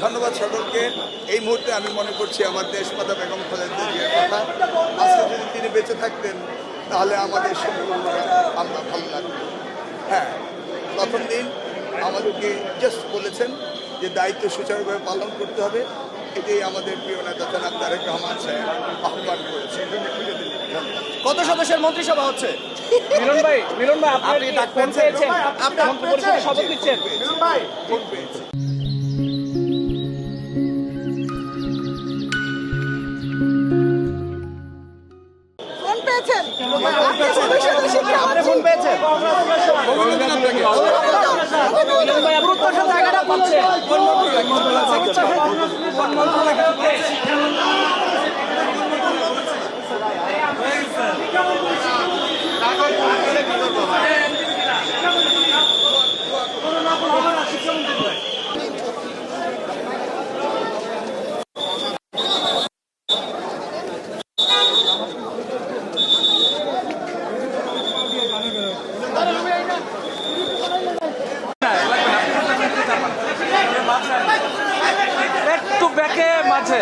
ধন্যবাদ সকলকে। এই মুহূর্তে আমি মনে করছি আমার দেশমাতা বেগম খালেদা জিয়ার কথা। আজকে যদি তিনি বেঁচে থাকতেন তাহলে আমাদের সম্পর্কটা আমরা ভালো লাগতো। হ্যাঁ, প্রথম দিন আমাদেরকে জাস্ট বলেছেন যে দায়িত্ব সুচারুভাবে পালন করতে হবে। এটাই আমাদের প্রিয় নেতা জনাব তারেক রহমান সাহেব আহ্বান করেছেন। কত সদস্যের মন্ত্রিসভা হচ্ছে? মিলন ভাই আপনি ডাক ফোন পেয়েছেন? আপনি ডাক মন্ত্রিপরিষদে শপথ নিচ্ছেন? ভোট পেয়েছি। ফোন পেয়েছেন? আপনি ফোন পেয়েছেন? মিলন ভাই প্রত্যাশা জায়গাটা পাচ্ছে। একটু ব্যাকে মাঝে